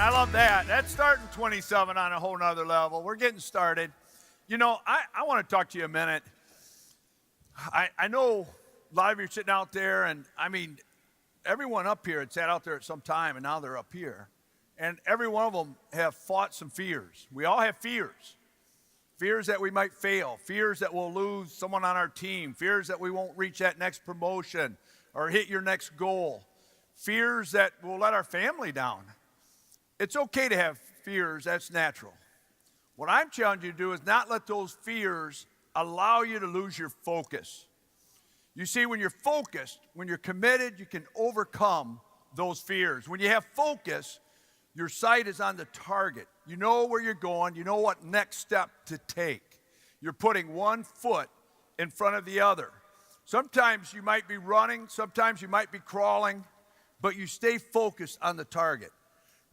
I love that. That's starting 27 on a whole nother level. We're getting started. You know, I want to talk to you a minute. I know a lot of you are sitting out there, and I mean, everyone up here had sat out there at some time, and now they're up here. And every one of them have fought some fears. We all have fears. Fears that we might fail, fears that we'll lose someone on our team, fears that we won't reach that next promotion or hit your next goal, fears that we'll let our family down. It's okay to have fears, that's natural. What I'm challenging you to do is not let those fears allow you to lose your focus. You see, when you're focused, when you're committed, you can overcome those fears. When you have focus, your sight is on the target. You know where you're going. You know what next step to take. You're putting one foot in front of the other. Sometimes you might be running. Sometimes you might be crawling. But you stay focused on the target.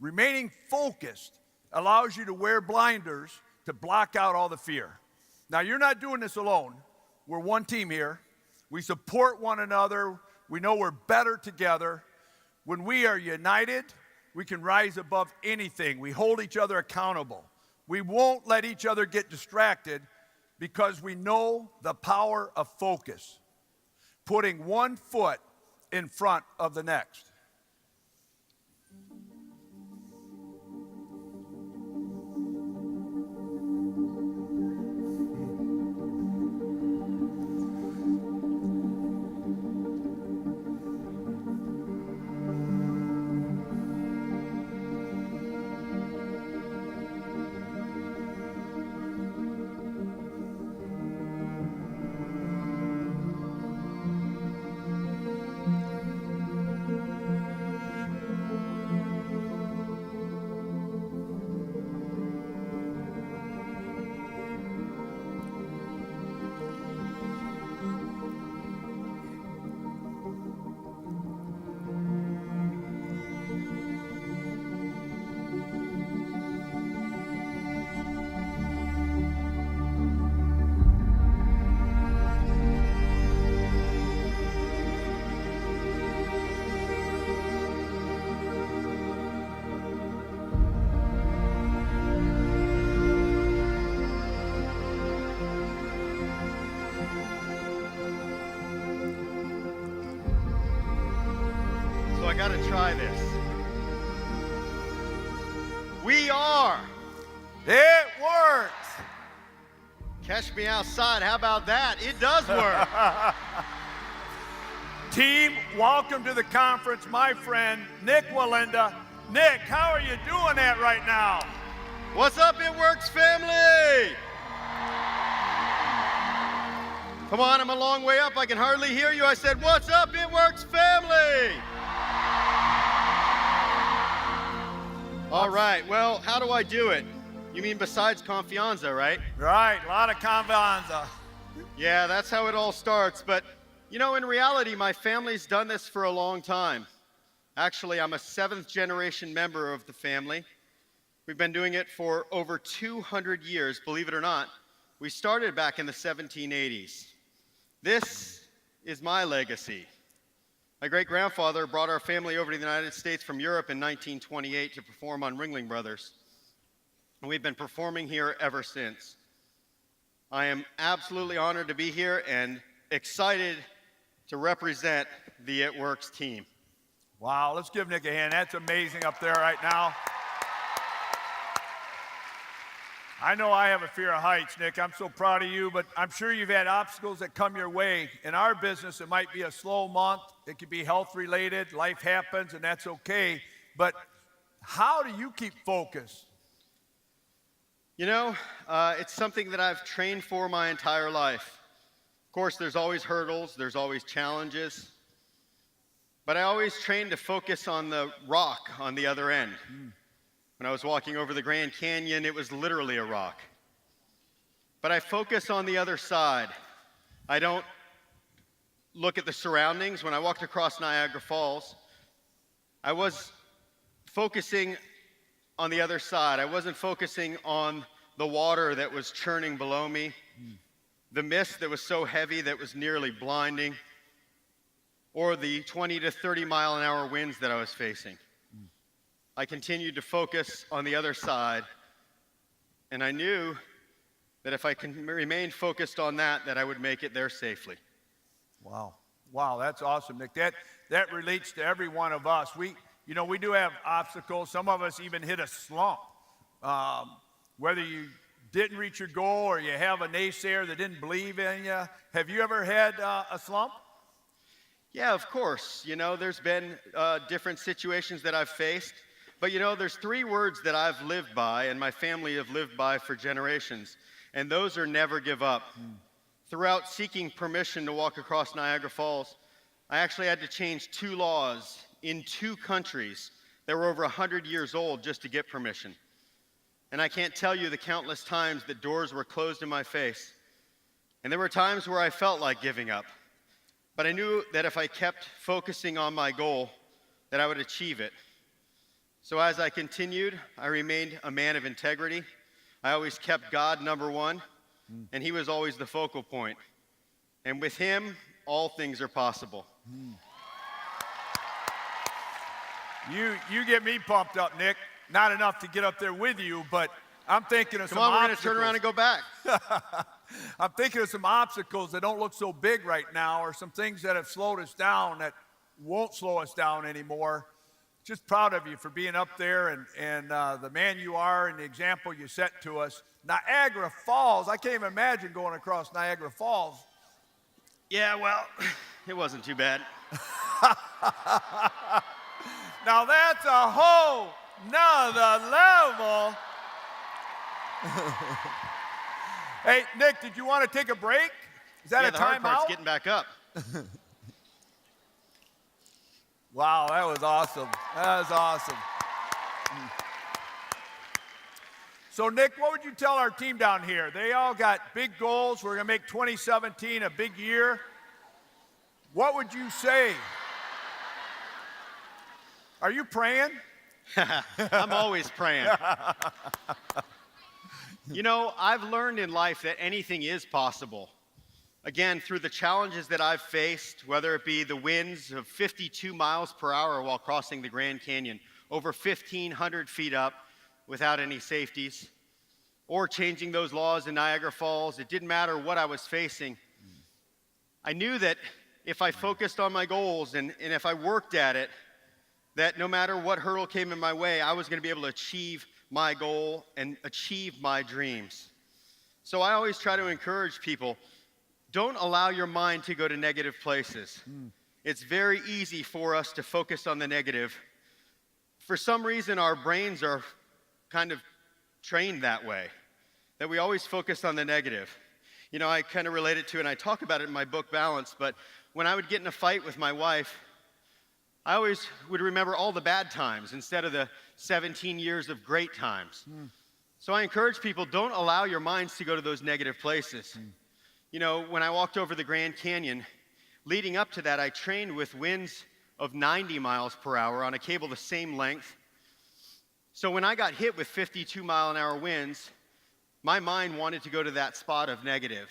Remaining focused allows you to wear blinders to block out all the fear. Now, you're not doing this alone. We're one team here. We support one another. We know we're better together. When we are united, we can rise above anything. We hold each other accountable. We won't let each other get distracted because we know the power of focus, putting one foot in front of the next. I gotta try this. We are. It works. Catch me outside. How about that? It does work. Team, welcome to the conference, my friend, Nik Wallenda. Nik, how are you doing that right now? What's up, It Works family? Come on, I'm a long way up. I can hardly hear you. I said, what's up, It Works family? All right, well, how do I do it? You mean besides confianza, right? Right, a lot of confianza. Yeah, that's how it all starts. But, you know, in reality, my family's done this for a long time. Actually, I'm a 7th generation member of the family. We've been doing it for over 200 years, believe it or not. We started back in the 1780s. This is my legacy. My great-grandfather brought our family over to the United States from Europe in 1928 to perform on Ringling Brothers. And we've been performing here ever since. I am absolutely honored to be here and excited to represent the It Works team. Wow, let's give Nik a hand. That's amazing up there right now. I know I have a fear of heights, Nik. I'm so proud of you, but I'm sure you've had obstacles that come your way. In our business, it might be a slow month. It could be health-related. Life happens, and that's okay. But how do you keep focused? You know, it's something that I've trained for my entire life. Of course, there's always hurdles. There's always challenges. But I always train to focus on the rock on the other end. When I was walking over the Grand Canyon, it was literally a rock. But I focus on the other side. I don't look at the surroundings. When I walked across Niagara Falls, I was focusing on the other side. I wasn't focusing on the water that was churning below me, the mist that was so heavy that was nearly blinding, or the 20 to 30 mile an hour winds that I was facing. I continued to focus on the other side, and I knew that if I remained focused on that, that I would make it there safely. Wow. Wow, that's awesome, Nick. That relates to every one of us. We do have obstacles. Some of us even hit a slump. Whether you didn't reach your goal or you have a naysayer that didn't believe in you. Have you ever had a slump? Yeah, of course. There's been different situations that I've faced. But there's 3 words that I've lived by and my family have lived by for generations. And those are never give up. Throughout seeking permission to walk across Niagara Falls, I actually had to change 2 laws in 2 countries that were over 100 years old just to get permission. And I can't tell you the countless times that doors were closed in my face. And there were times where I felt like giving up. But I knew that if I kept focusing on my goal, that I would achieve it. So as I continued, I remained a man of integrity. I always kept God number 1, and he was always the focal point. And with him, all things are possible. You get me pumped up, Nick. Not enough to get up there with you, but I'm thinking of some Come on, we're going to obstacles. turn around and go back. I'm thinking of some obstacles that don't look so big right now, or some things that have slowed us down that won't slow us down anymore. Just proud of you for being up there and the man you are and the example you set to us. Niagara Falls, I can't even imagine going across Niagara Falls. Yeah, well, it wasn't too bad. Now that's a whole nother level. Hey, Nick, did you want to take a break? Is that a the hard part's timeout? getting back up. Wow, that was awesome. That was awesome. So, Nick, what would you tell our team down here? They all got big goals. We're going to make 2017 a big year. What would you say? Are you praying? I'm always praying. I've learned in life that anything is possible. Again, through the challenges that I've faced, whether it be the winds of 52 miles per hour while crossing the Grand Canyon, over 1,500 feet up without any safeties, or changing those laws in Niagara Falls, it didn't matter what I was facing. I knew that if I focused on my goals and if I worked at it, that no matter what hurdle came in my way, I was going to be able to achieve my goal and achieve my dreams. So I always try to encourage people, don't allow your mind to go to negative places. It's very easy for us to focus on the negative. For some reason, our brains are kind of trained that way, that we always focus on the negative. I kind of relate it to, and I talk about it in my book, Balance, but when I would get in a fight with my wife, I always would remember all the bad times instead of the 17 years of great times. So I encourage people, don't allow your minds to go to those negative places. When I walked over the Grand Canyon, leading up to that, I trained with winds of 90 miles per hour on a cable the same length. So when I got hit with 52-mile-an-hour winds, my mind wanted to go to that spot of negative.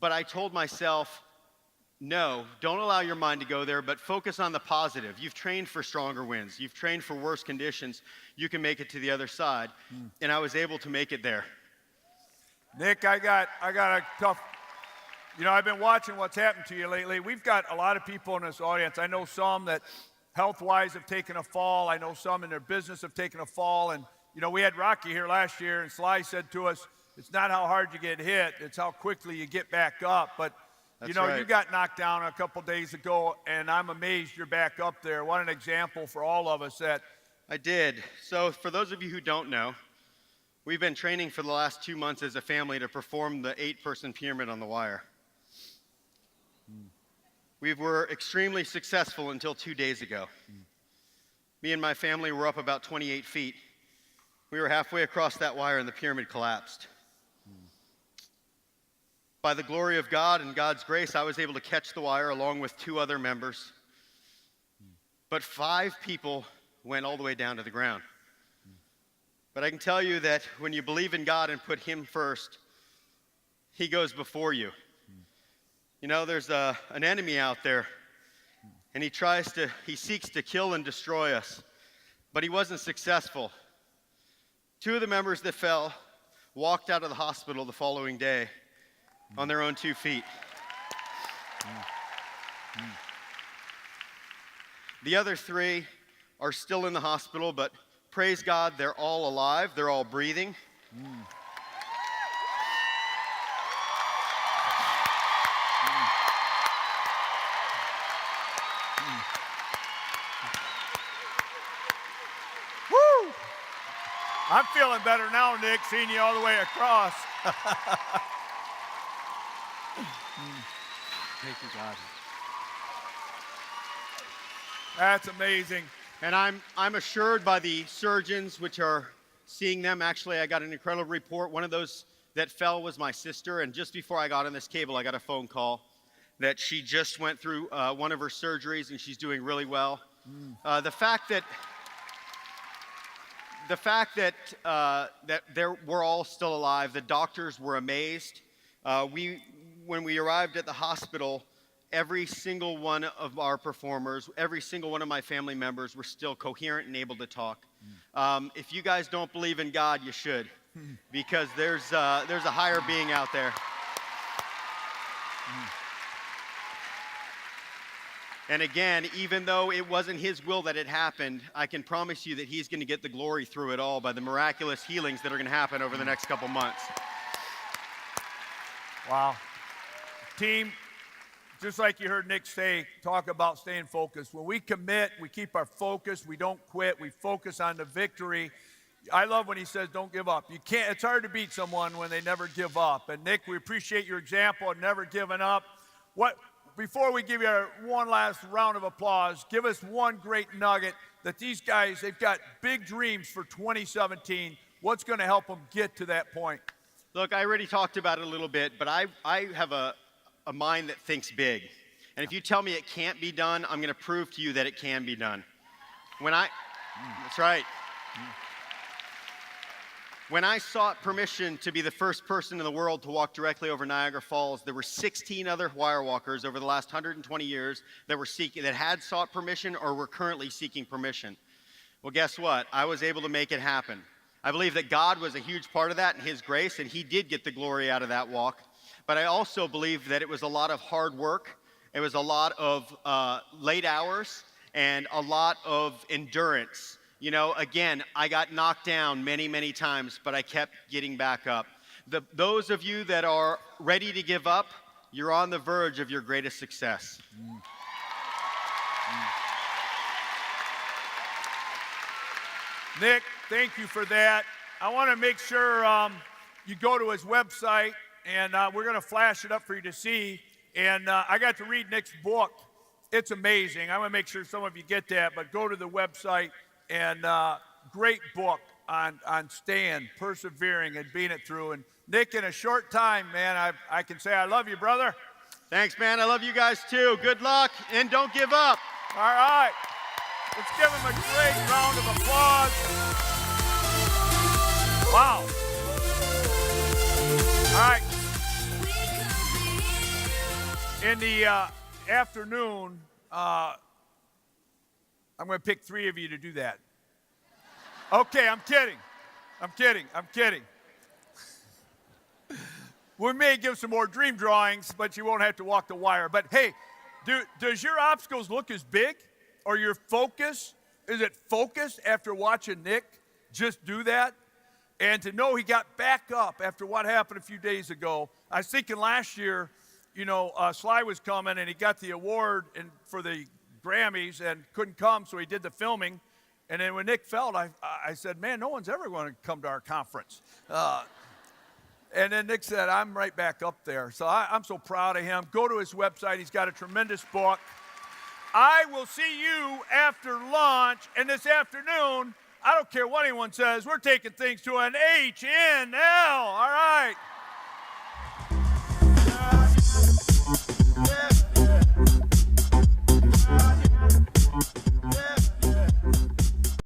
But I told myself, no, don't allow your mind to go there, but focus on the positive. You've trained for stronger winds. You've trained for worse conditions. You can make it to the other side. And I was able to make it there. Nick, I got a tough. I've been watching what's happened to you lately. We've got a lot of people in this audience. I know some that health-wise have taken a fall. I know some in their business have taken a fall. And, we had Rocky here last year, and Sly said to us, it's not how hard you get hit, it's how quickly you get back up. But, That's right. You got knocked down a couple days ago, and I'm amazed you're back up there. What an example for all of us that. I did. So for those of you who don't know, we've been training for the last 2 months as a family to perform the 8-person pyramid on the wire. We were extremely successful until 2 days ago. Me and my family were up about 28 feet. We were halfway across that wire and the pyramid collapsed. By the glory of God and God's grace, I was able to catch the wire along with 2 other members. But 5 people went all the way down to the ground. But I can tell you that when you believe in God and put Him first, He goes before you. There's an enemy out there, and he seeks to kill and destroy us. but he wasn't successful. Two of the members that fell walked out of the hospital the following day on their own 2 feet. The other 3 are still in the hospital, but praise God, they're all alive. They're all breathing. Woo! I'm feeling better now, Nick, seeing you all the way across. Thank you, God. That's amazing. And I'm assured by the surgeons which are seeing them. Actually, I got an incredible report. One of those that fell was my sister, and just before I got on this cable, I got a phone call that she just went through one of her surgeries, and she's doing really well. The fact that we're all still alive, the doctors were amazed. When we arrived at the hospital, every single one of our performers, every single one of my family members were still coherent and able to talk. If you guys don't believe in God, you should, because there's a higher being out there. And again, even though it wasn't his will that it happened, I can promise you that he's going to get the glory through it all by the miraculous healings that are going to happen over the next couple months. Wow. Team, just like you heard Nick say, talk about staying focused. When we commit, we keep our focus. We don't quit. We focus on the victory. I love when he says, don't give up. You can't, it's hard to beat someone when they never give up. And Nick, we appreciate your example of never giving up. Before we give you one last round of applause, give us one great nugget that these guys, they've got big dreams for 2017. What's going to help them get to that point? Look, I already talked about it a little bit, but I have a mind that thinks big. And if you tell me it can't be done, I'm going to prove to you that it can be done. That's right. When I sought permission to be the first person in the world to walk directly over Niagara Falls, there were 16 other wire walkers over the last 120 years that had sought permission or were currently seeking permission. Well, guess what? I was able to make it happen. I believe that God was a huge part of that and his grace, and he did get the glory out of that walk. But I also believe that it was a lot of hard work. It was a lot of late hours and a lot of endurance. You know, again, I got knocked down many, many times, but I kept getting back up. Those of you that are ready to give up, you're on the verge of your greatest success. Nick, thank you for that. I want to make sure you go to his website, and we're going to flash it up for you to see. And I got to read Nick's book. It's amazing. I want to make sure some of you get that, but go to the website. And great book on staying, persevering, and being it through. And Nick, in a short time, man, I can say I love you, brother. Thanks, man. I love you guys too. Good luck, and don't give up. All right. Let's give him a great round of applause. Wow. All right. In the afternoon, I'm going to pick 3 of you to do that. Okay, I'm kidding. We may give some more dream drawings, but you won't have to walk the wire. But hey, does your obstacles look as big? Or your focus? Is it focused after watching Nick just do that? And to know he got back up after what happened a few days ago. I was thinking last year, you know, Sly was coming and he got the award for the Grammys and couldn't come, so he did the filming. And then when Nick fell, I said, man, no one's ever going to come to our conference. And then Nick said, I'm right back up there. So I'm so proud of him. Go to his website. He's got a tremendous book. I will see you after lunch. And this afternoon, I don't care what anyone says, we're taking things to an H-N-L.